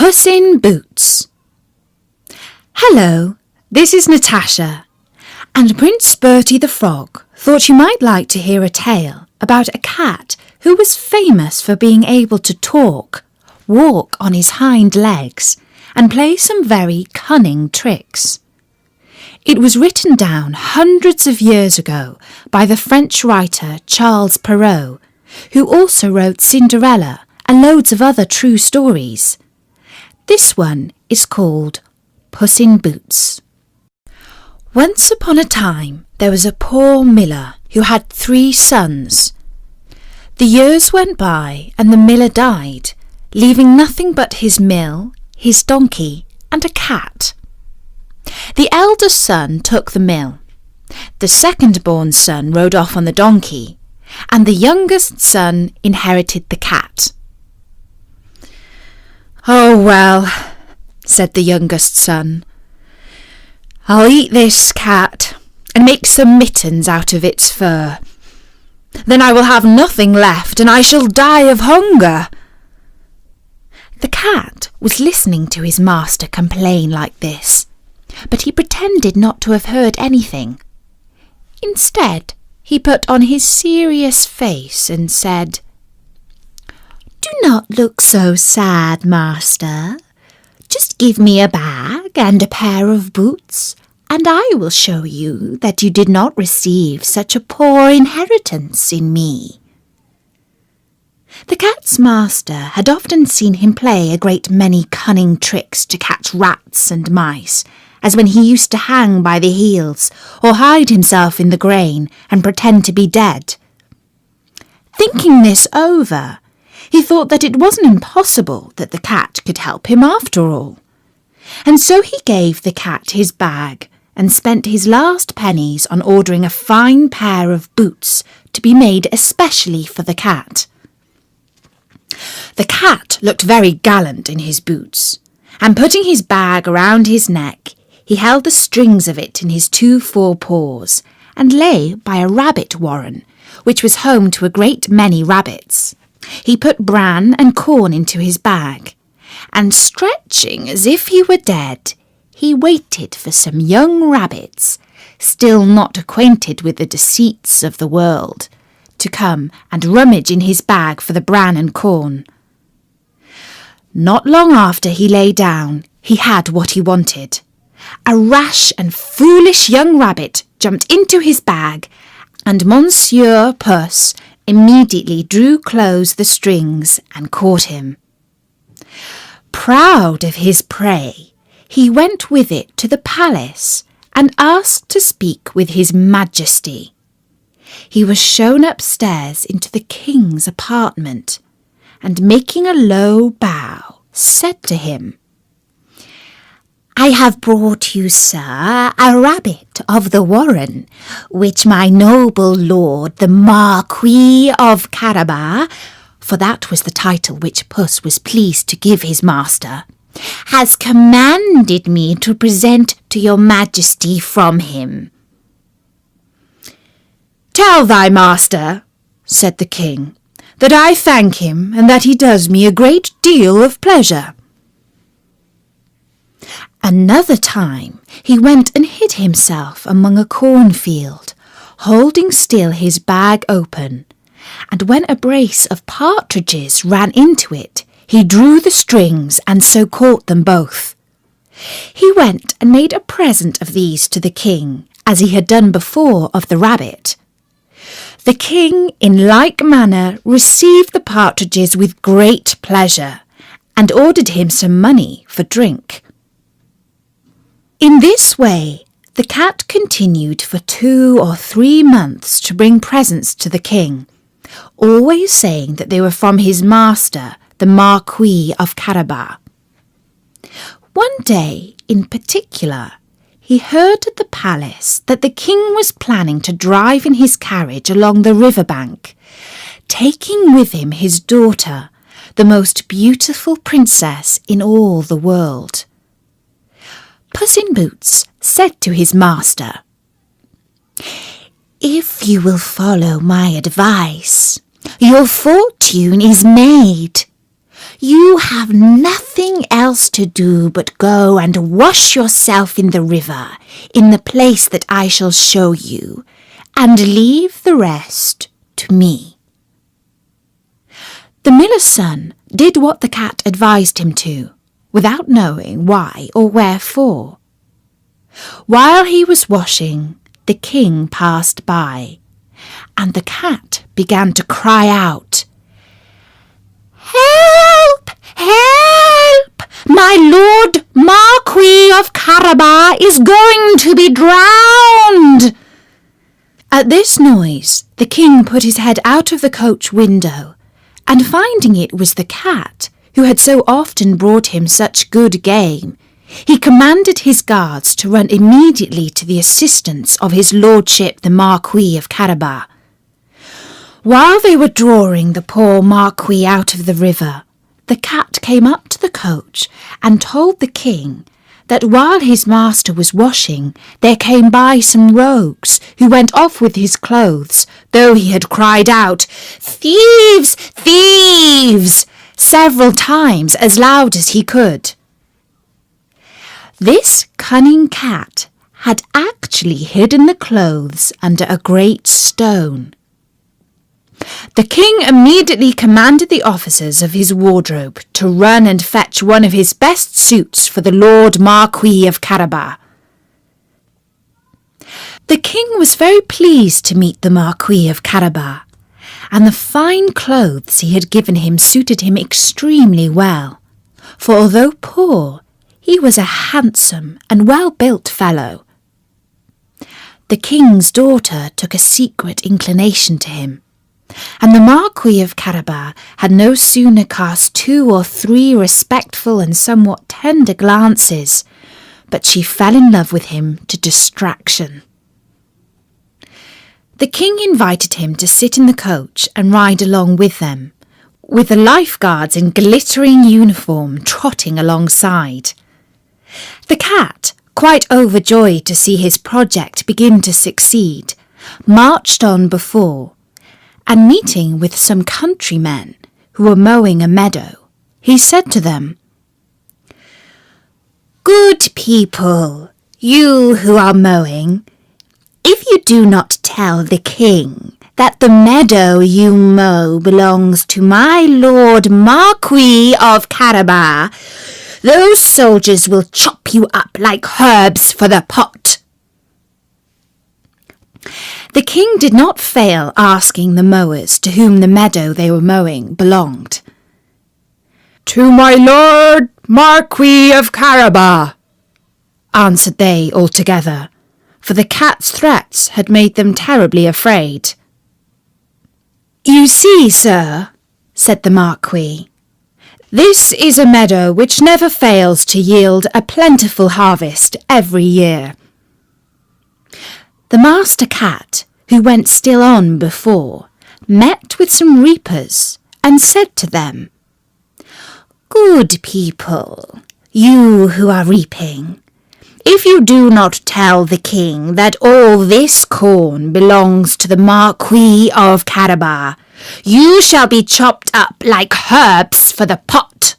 Puss in Boots. Hello, this is Natasha, and Prince Bertie the Frog thought you might like to hear a tale about a cat who was famous for being able to talk, walk on his hind legs, and play some very cunning tricks. It was written down hundreds of years ago by the French writer Charles Perrault, who also wrote Cinderella and loads of other true stories. This one is called Puss in Boots. Once upon a time there was a poor miller who had 3 sons. The years went by and the miller died, leaving nothing but his mill, his donkey, and a cat. The eldest son took the mill. The second-born son rode off on the donkey, and the youngest son inherited the cat. "Oh, well," said the youngest son, "I'll eat this cat and make some mittens out of its fur. Then I will have nothing left and I shall die of hunger." The cat was listening to his master complain like this, but he pretended not to have heard anything. Instead, he put on his serious face and said, "Do not look so sad, master. Just give me a bag and a pair of boots, and I will show you that you did not receive such a poor inheritance in me." The cat's master had often seen him play a great many cunning tricks to catch rats and mice, as when he used to hang by the heels or hide himself in the grain and pretend to be dead. Thinking this over, he thought that it wasn't impossible that the cat could help him after all. And so he gave the cat his bag and spent his last pennies on ordering a fine pair of boots to be made especially for the cat. The cat looked very gallant in his boots, and putting his bag around his neck, he held the strings of it in his 2 forepaws and lay by a rabbit warren, which was home to a great many rabbits. He put bran and corn into his bag, and stretching as if he were dead, he waited for some young rabbits, still not acquainted with the deceits of the world, to come and rummage in his bag for the bran and corn. Not long after he lay down, he had what he wanted. A rash and foolish young rabbit jumped into his bag, and Monsieur Puss immediately drew close the strings and caught him. Proud of his prey, he went with it to the palace and asked to speak with his Majesty. He was shown upstairs into the king's apartment, and making a low bow, said to him, "I have brought you, sir, a rabbit of the warren, which my noble lord, the Marquis of Carabas," for that was the title which Puss was pleased to give his master, "has commanded me to present to your Majesty from him." "Tell thy master," said the king, "that I thank him and that he does me a great deal of pleasure." Another time he went and hid himself among a cornfield, holding still his bag open, and when a brace of partridges ran into it, he drew the strings and so caught them both. He went and made a present of these to the king, as he had done before of the rabbit. The king, in like manner, received the partridges with great pleasure, and ordered him some money for drink. In this way, the cat continued for 2 or 3 months to bring presents to the king, always saying that they were from his master, the Marquis of Carabas. One day, in particular, he heard at the palace that the king was planning to drive in his carriage along the river bank, taking with him his daughter, the most beautiful princess in all the world. Puss in Boots said to his master, "If you will follow my advice, your fortune is made. You have nothing else to do but go and wash yourself in the river, in the place that I shall show you, and leave the rest to me." The miller's son did what the cat advised him to, without knowing why or wherefore. While he was washing, the king passed by, and the cat began to cry out, "Help! Help! My Lord Marquis of Carabas is going to be drowned!" At this noise, the king put his head out of the coach window, and finding it was the cat, who had so often brought him such good game, he commanded his guards to run immediately to the assistance of his lordship the Marquis of Carabas. While they were drawing the poor Marquis out of the river, the cat came up to the coach and told the king that while his master was washing, there came by some rogues who went off with his clothes, though he had cried out, "Thieves! Thieves!" several times as loud as he could. This cunning cat had actually hidden the clothes under a great stone. The king immediately commanded the officers of his wardrobe to run and fetch one of his best suits for the Lord Marquis of Carabas. The king was very pleased to meet the Marquis of Carabas, and the fine clothes he had given him suited him extremely well, for although poor, he was a handsome and well-built fellow. The king's daughter took a secret inclination to him, and the Marquis of Carabas had no sooner cast 2 or 3 respectful and somewhat tender glances, but she fell in love with him to distraction. The king invited him to sit in the coach and ride along with them, with the lifeguards in glittering uniform trotting alongside. The cat, quite overjoyed to see his project begin to succeed, marched on before, and meeting with some countrymen who were mowing a meadow, he said to them, "Good people, you who are mowing, if you do not tell the king that the meadow you mow belongs to my Lord Marquis of Carabas, those soldiers will chop you up like herbs for the pot." The king did not fail asking the mowers to whom the meadow they were mowing belonged. "To my Lord Marquis of Carabas," answered they all together, for the cat's threats had made them terribly afraid. "You see, sir," said the Marquis, "this is a meadow which never fails to yield a plentiful harvest every year." The master cat, who went still on before, met with some reapers and said to them, "Good people, you who are reaping, if you do not tell the king that all this corn belongs to the Marquis of Carabas, you shall be chopped up like herbs for the pot."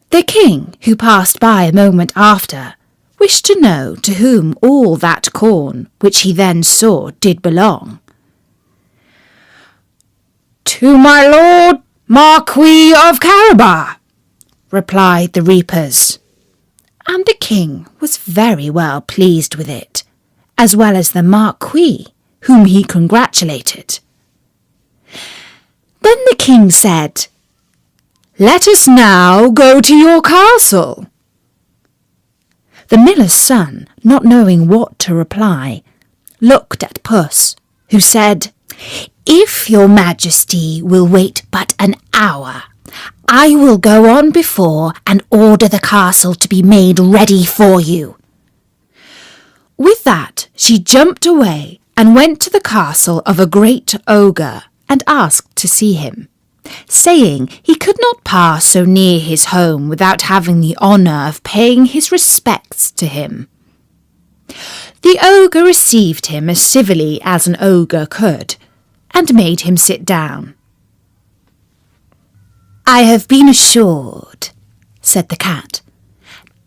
The king, who passed by a moment after, wished to know to whom all that corn, which he then saw, did belong. "To my Lord Marquis of Carabas," replied the reapers, and the king was very well pleased with it, as well as the Marquis, whom he congratulated. Then the king said, "Let us now go to your castle." The miller's son, not knowing what to reply, looked at Puss, who said, "If your majesty will wait but an hour, I will go on before and order the castle to be made ready for you." With that, she jumped away and went to the castle of a great ogre and asked to see him, saying he could not pass so near his home without having the honour of paying his respects to him. The ogre received him as civilly as an ogre could, and made him sit down. I have been assured, said the cat,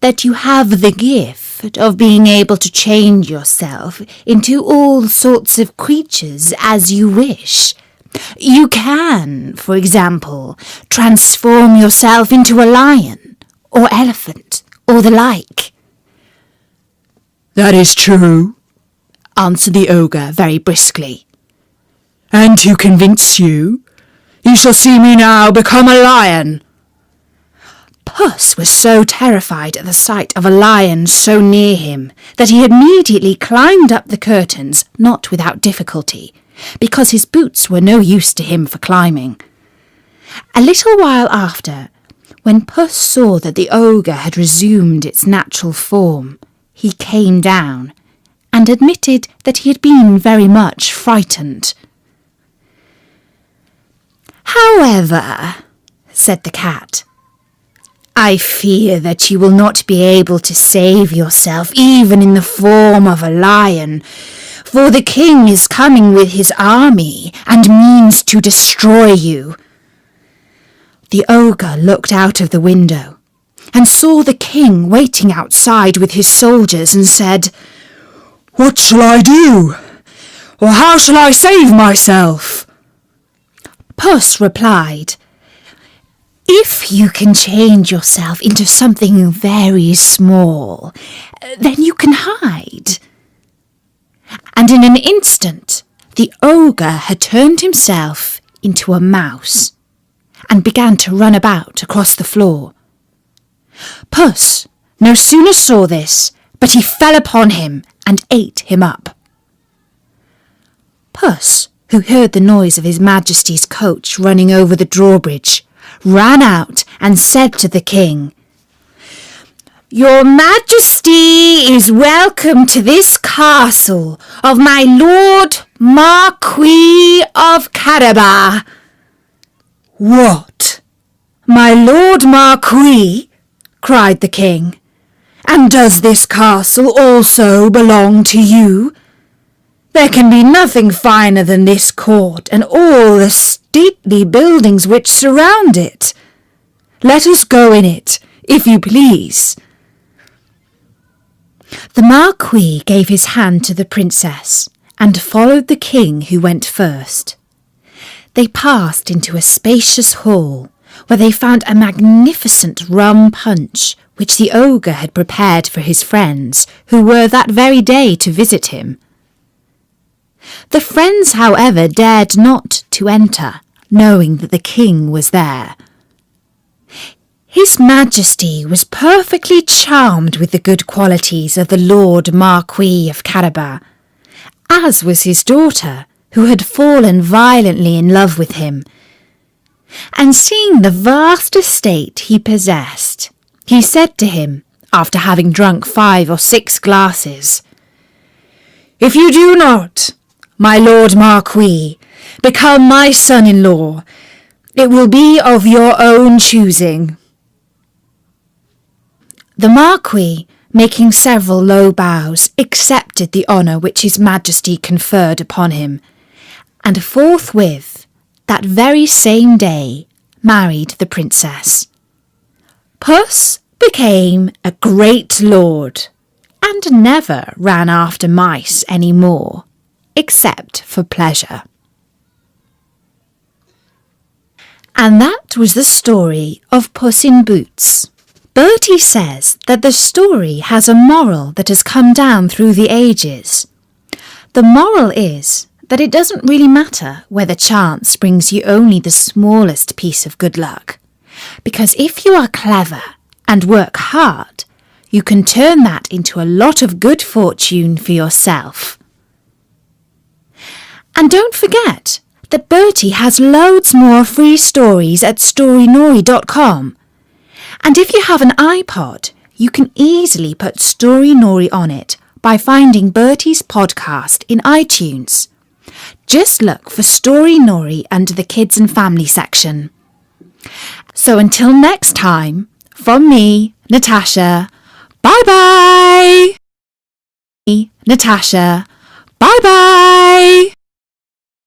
that you have the gift of being able to change yourself into all sorts of creatures as you wish. You can, for example, transform yourself into a lion or elephant or the like. That is true, answered the ogre very briskly. And to convince you, you shall see me now become a lion. Puss was so terrified at the sight of a lion so near him that he immediately climbed up the curtains, not without difficulty, because his boots were no use to him for climbing. A little while after, when Puss saw that the ogre had resumed its natural form, he came down and admitted that he had been very much frightened. However, said the cat, I fear that you will not be able to save yourself even in the form of a lion, for the king is coming with his army and means to destroy you. The ogre looked out of the window and saw the king waiting outside with his soldiers and said, What shall I do? Or how shall I save myself? Puss replied, If you can change yourself into something very small, then you can hide. And in an instant, the ogre had turned himself into a mouse and began to run about across the floor. Puss no sooner saw this, but he fell upon him and ate him up. Puss, who heard the noise of His Majesty's coach running over the drawbridge, ran out and said to the king, Your Majesty is welcome to this castle of my Lord Marquis of Carabas. What? My Lord Marquis? Cried the king. And does this castle also belong to you? There can be nothing finer than this court and all the stately buildings which surround it. Let us go in it, if you please. The Marquis gave his hand to the princess and followed the king, who went first. They passed into a spacious hall where they found a magnificent rum punch which the ogre had prepared for his friends, who were that very day to visit him. The friends, however, dared not to enter, knowing that the king was there. His Majesty was perfectly charmed with the good qualities of the Lord Marquis of Carabas, as was his daughter, who had fallen violently in love with him. And seeing the vast estate he possessed, he said to him, after having drunk 5 or 6 glasses, If you do not, my Lord Marquis, become my son-in-law, it will be of your own choosing. The Marquis, making several low bows, accepted the honour which His Majesty conferred upon him, and forthwith, that very same day, married the princess. Puss became a great lord, and never ran after mice any more, except for pleasure. And that was the story of Puss in Boots. Bertie says that the story has a moral that has come down through the ages. The moral is that it doesn't really matter whether chance brings you only the smallest piece of good luck, because if you are clever and work hard, you can turn that into a lot of good fortune for yourself. And don't forget that Bertie has loads more free stories at storynori.com. And if you have an iPod, you can easily put Storynori on it by finding Bertie's podcast in iTunes. Just look for Storynori under the Kids and Family section. So until next time, from me, Natasha, bye-bye! Natasha, bye-bye!